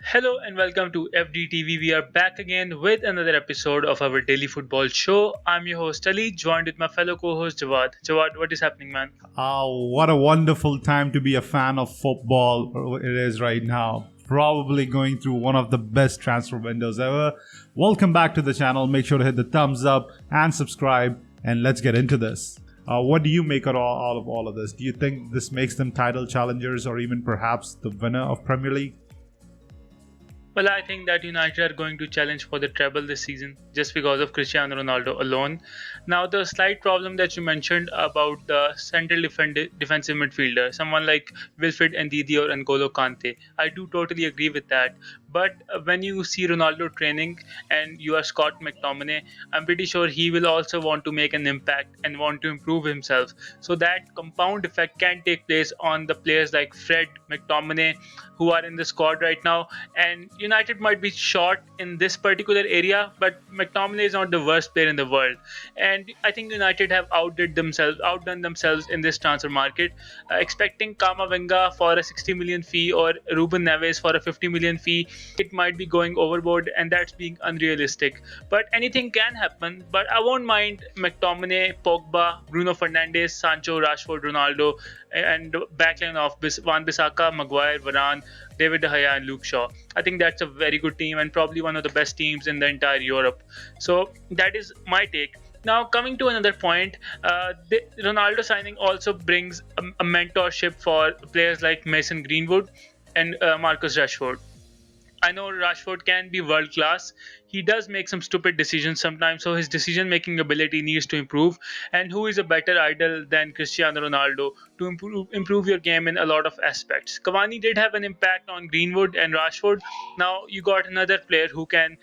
Hello and welcome to FDTV. We are back again with another episode of our daily football show. I'm your host Ali, joined with my fellow co-host Jawad. Jawad, what is happening, man? What a wonderful time to be a fan of football it is right now. Probably going through one of the best transfer windows ever. Welcome back to the channel. Make sure to hit the thumbs up and subscribe, and let's get into this. What do you make out of all of this? Do you think this makes them title challengers or even perhaps the winner of Premier League? Well, I think that United are going to challenge for the treble this season just because of Cristiano Ronaldo alone. Now, the slight problem that you mentioned about the central defensive midfielder, someone like Wilfred Ndidi or N'Golo Kante, I do totally agree with that. But when you see Ronaldo training and you are Scott McTominay, I'm pretty sure he will also want to make an impact and want to improve himself. So that compound effect can take place on the players like Fred, McTominay, who are in the squad right now. And United might be short in this particular area, but McTominay is not the worst player in the world. And I think United have outdone themselves in this transfer market. Expecting Kamavinga for a 60 million fee or Ruben Neves for a 50 million fee, it might be going overboard, and that's being unrealistic. But anything can happen. But I won't mind McTominay, Pogba, Bruno Fernandes, Sancho, Rashford, Ronaldo, and backline of Wan Bissaka, Maguire, Varane, David De Gea, and Luke Shaw. I think that's a very good team and probably one of the best teams in the entire Europe. So that is my take. Now, coming to another point, the Ronaldo signing also brings a mentorship for players like Mason Greenwood and Marcus Rashford. I know Rashford can be world class. He does make some stupid decisions sometimes, so his decision making ability needs to improve. And who is a better idol than Cristiano Ronaldo to improve your game in a lot of aspects? Cavani did have an impact on Greenwood and Rashford. Now you got another player who can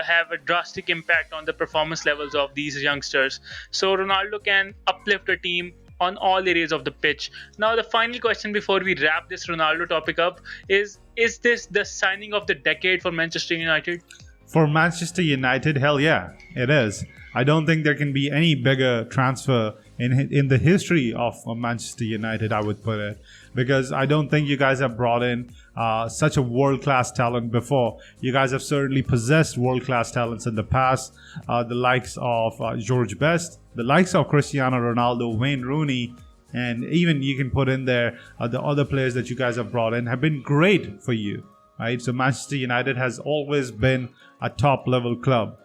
have a drastic impact on the performance levels of these youngsters. So Ronaldo can uplift a team on all areas of the pitch. Now, the final question before we wrap this Ronaldo topic up is this the signing of the decade for Manchester United? For Manchester United, hell yeah, it is. I don't think there can be any bigger transfer in the history of Manchester United, I would put it, because I don't think you guys have brought in such a world-class talent before. You guys have certainly possessed world-class talents in the past, the likes of George Best, the likes of Cristiano Ronaldo, Wayne Rooney, and even you can put in there the other players that you guys have brought in have been great for you, right? So Manchester United has always been a top-level club.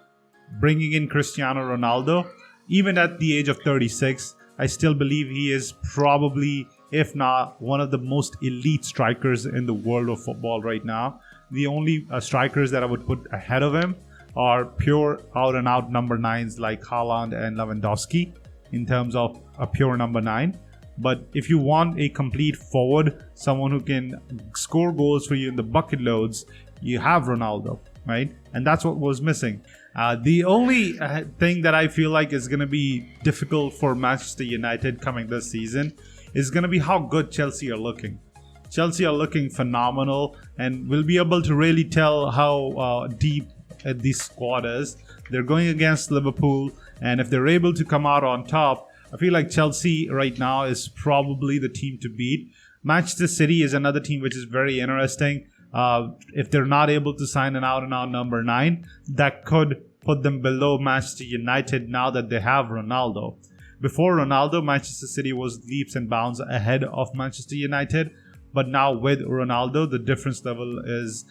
Bringing in Cristiano Ronaldo, even at the age of 36, I still believe he is probably, if not, one of the most elite strikers in the world of football right now. The only strikers that I would put ahead of him are pure out-and-out number nines like Haaland and Lewandowski in terms of a pure number nine. But if you want a complete forward, someone who can score goals for you in the bucket loads, you have Ronaldo, right? And that's what was missing. The only thing that I feel like is going to be difficult for Manchester United coming this season is going to be how good Chelsea are looking. Chelsea are looking phenomenal, and we'll be able to really tell how deep the squad is. They're going against Liverpool, and if they're able to come out on top, I feel like Chelsea right now is probably the team to beat. Manchester City is another team which is very interesting. If they're not able to sign an out-and-out number 9, that could put them below Manchester United now that they have Ronaldo. Before Ronaldo, Manchester City was leaps and bounds ahead of Manchester United. But now with Ronaldo, the difference level is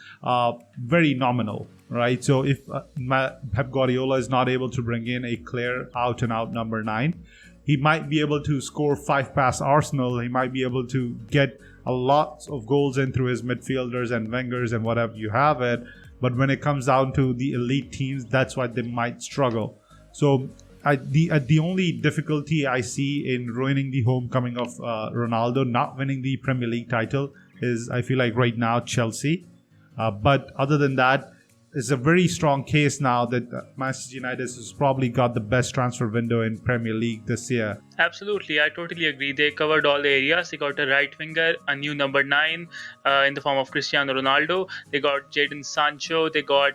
very nominal, right? So if Pep Guardiola is not able to bring in a clear out-and-out number 9, he might be able to score 5 past Arsenal. He might be able to get a lot of goals in through his midfielders and wingers and whatever you have it. But when it comes down to the elite teams, that's why they might struggle. So the only difficulty I see in ruining the homecoming of Ronaldo not winning the Premier League title is I feel like right now Chelsea. But other than that, it's a very strong case now that Manchester United has probably got the best transfer window in Premier League this year. Absolutely, I totally agree. They covered all the areas. They got a right winger, a new number 9 in the form of Cristiano Ronaldo. They got Jadon Sancho. They got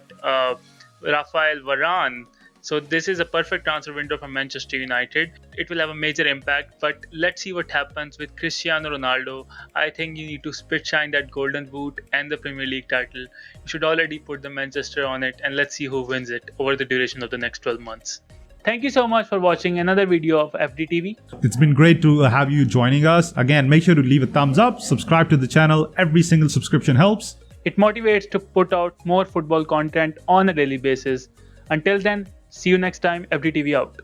Rafael Varane. So this is a perfect transfer window for Manchester United. It will have a major impact, but let's see what happens with Cristiano Ronaldo. I think you need to spit shine that golden boot and the Premier League title. You should already put the Manchester on it, and let's see who wins it over the duration of the next 12 months. Thank you so much for watching another video of FDTV. It's been great to have you joining us. Again, make sure to leave a thumbs up, subscribe to the channel. Every single subscription helps. It motivates to put out more football content on a daily basis. Until then, see you next time. FDTV out.